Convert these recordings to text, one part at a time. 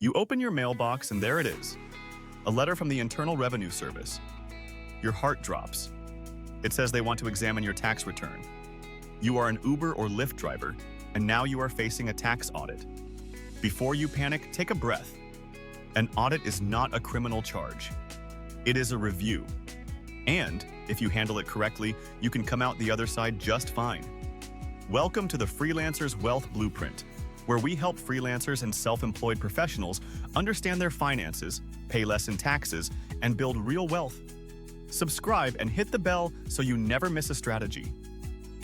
You open your mailbox and there it is, a letter from the Internal Revenue Service. Your heart drops. It says they want to examine your tax return. You are an Uber or Lyft driver, and now you are facing a tax audit. Before you panic, take a breath. An audit is not a criminal charge. It is a review. And if you handle it correctly, you can come out the other side just fine. Welcome to the Freelancer's Wealth Blueprint, where we help freelancers and self-employed professionals understand their finances, pay less in taxes, and build real wealth. Subscribe and hit the bell so you never miss a strategy.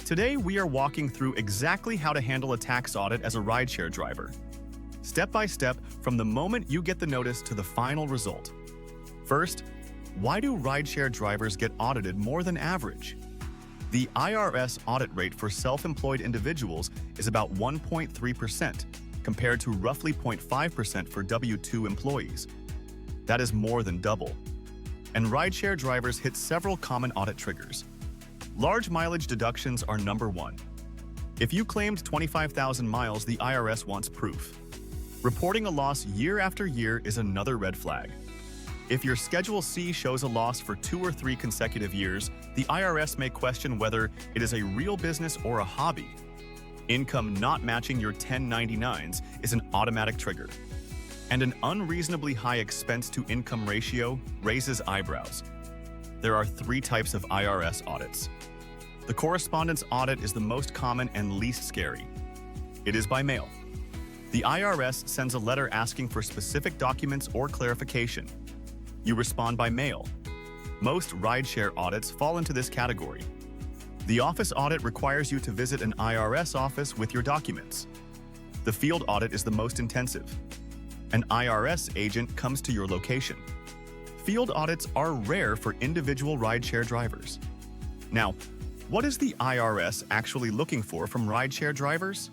Today, we are walking through exactly how to handle a tax audit as a rideshare driver. Step by step, from the moment you get the notice to the final result. First, why do rideshare drivers get audited more than average? The IRS audit rate for self-employed individuals is about 1.3%, compared to roughly 0.5% for W-2 employees. That is more than double. And rideshare drivers hit several common audit triggers. Large mileage deductions are number one. If you claimed 25,000 miles, the IRS wants proof. Reporting a loss year after year is another red flag. If your Schedule C shows a loss for 2 or 3 consecutive years, the IRS may question whether it is a real business or a hobby. Income not matching your 1099s is an automatic trigger. And an unreasonably high expense-to-income ratio raises eyebrows. There are 3 types of IRS audits. The correspondence audit is the most common and least scary. It is by mail. The IRS sends a letter asking for specific documents or clarification. You respond by mail. Most rideshare audits fall into this category. The office audit requires you to visit an IRS office with your documents. The field audit is the most intensive. An IRS agent comes to your location. Field audits are rare for individual rideshare drivers. Now, what is the IRS actually looking for from rideshare drivers?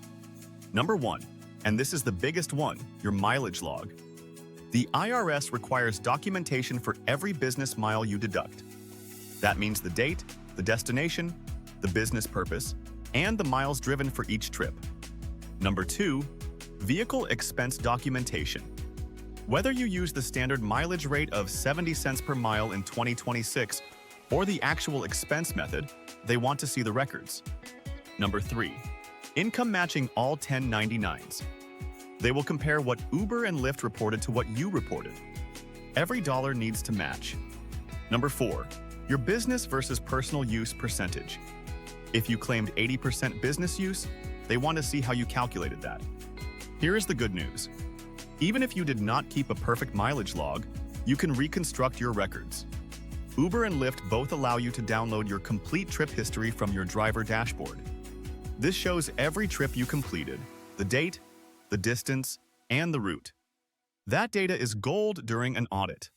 Number 1, and this is the biggest one, your mileage log. The IRS requires documentation for every business mile you deduct. That means the date, the destination, the business purpose, and the miles driven for each trip. Number 2, vehicle expense documentation. Whether you use the standard mileage rate of 70 cents per mile in 2026 or the actual expense method, they want to see the records. Number 3, income matching all 1099s. They will compare what Uber and Lyft reported to what you reported. Every dollar needs to match. Number 4, your business versus personal use percentage. If you claimed 80% business use, they want to see how you calculated that. Here is the good news. Even if you did not keep a perfect mileage log, you can reconstruct your records. Uber and Lyft both allow you to download your complete trip history from your driver dashboard. This shows every trip you completed, the date, the distance, and the route. That data is gold during an audit.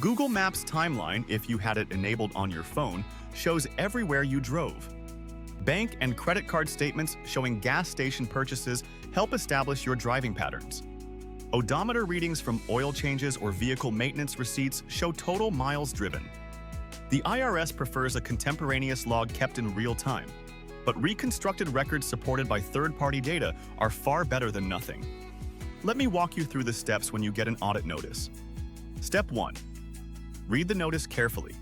Google Maps timeline, if you had it enabled on your phone, shows everywhere you drove. Bank and credit card statements showing gas station purchases help establish your driving patterns. Odometer readings from oil changes or vehicle maintenance receipts show total miles driven. The IRS prefers a contemporaneous log kept in real time, but reconstructed records supported by third-party data are far better than nothing. Let me walk you through the steps when you get an audit notice. Step 1. Read the notice carefully.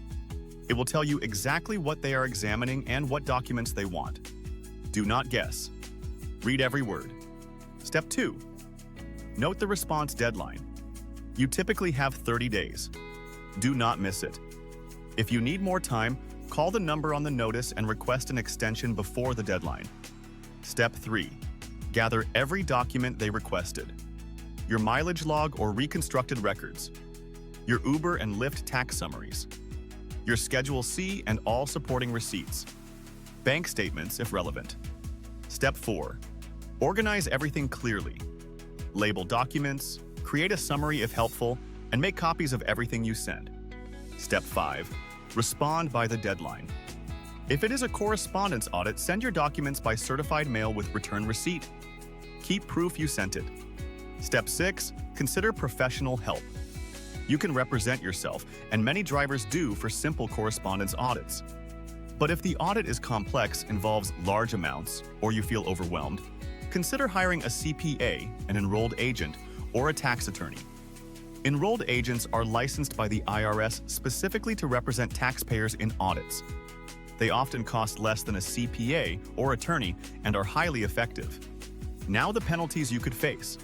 It will tell you exactly what they are examining and what documents they want. Do not guess. Read every word. Step 2. Note the response deadline. You typically have 30 days. Do not miss it. If you need more time, call the number on the notice and request an extension before the deadline. Step 3. Gather every document they requested. Your mileage log or reconstructed records. Your Uber and Lyft tax summaries. Your Schedule C and all supporting receipts. Bank statements if relevant. Step 4. Organize everything clearly. Label documents, create a summary if helpful, and make copies of everything you send. Step 5. Respond by the deadline. If it is a correspondence audit, send your documents by certified mail with return receipt. Keep proof you sent it. Step 6. Consider professional help. You can represent yourself, and many drivers do for simple correspondence audits. But if the audit is complex, involves large amounts, or you feel overwhelmed, consider hiring a CPA, an enrolled agent, or a tax attorney. Enrolled agents are licensed by the IRS specifically to represent taxpayers in audits. They often cost less than a CPA or attorney and are highly effective. Now the penalties you could face.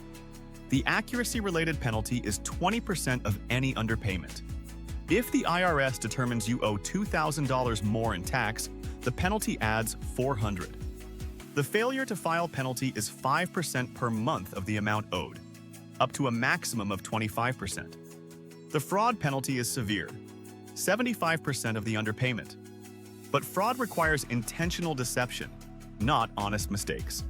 The accuracy-related penalty is 20% of any underpayment. If the IRS determines you owe $2,000 more in tax, the penalty adds $400. The failure to file penalty is 5% per month of the amount owed, up to a maximum of 25%. The fraud penalty is severe, 75% of the underpayment. But fraud requires intentional deception, not honest mistakes.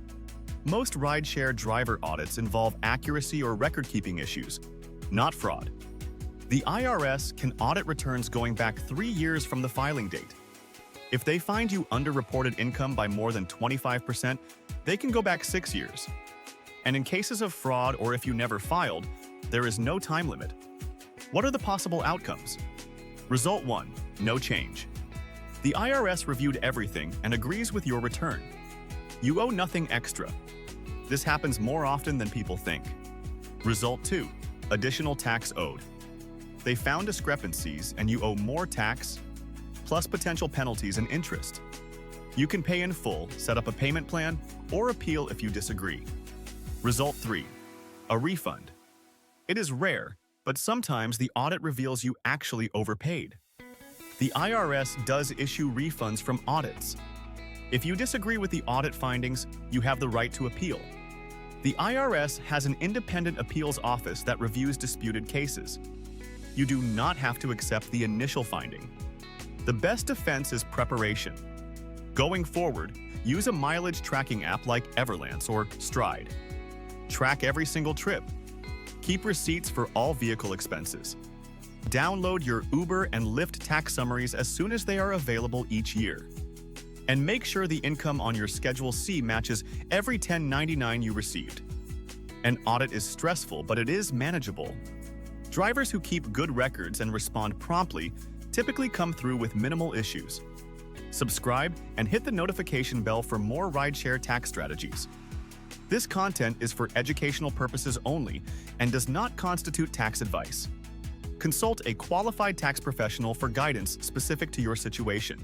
Most rideshare driver audits involve accuracy or record-keeping issues, not fraud. The IRS can audit returns going back 3 years from the filing date. If they find you underreported income by more than 25%, they can go back 6 years. And in cases of fraud or if you never filed, there is no time limit. What are the possible outcomes? Result 1. No change. The IRS reviewed everything and agrees with your return. You owe nothing extra. This happens more often than people think. Result 2. Additional tax owed. They found discrepancies and you owe more tax, plus potential penalties and interest. You can pay in full, set up a payment plan, or appeal if you disagree. Result 3. A refund. It is rare, but sometimes the audit reveals you actually overpaid. The IRS does issue refunds from audits. If you disagree with the audit findings, you have the right to appeal. The IRS has an independent appeals office that reviews disputed cases. You do not have to accept the initial finding. The best defense is preparation. Going forward, use a mileage tracking app like Everlance or Stride. Track every single trip. Keep receipts for all vehicle expenses. Download your Uber and Lyft tax summaries as soon as they are available each year. And make sure the income on your Schedule C matches every 1099 you received. An audit is stressful, but it is manageable. Drivers who keep good records and respond promptly typically come through with minimal issues. Subscribe and hit the notification bell for more rideshare tax strategies. This content is for educational purposes only and does not constitute tax advice. Consult a qualified tax professional for guidance specific to your situation.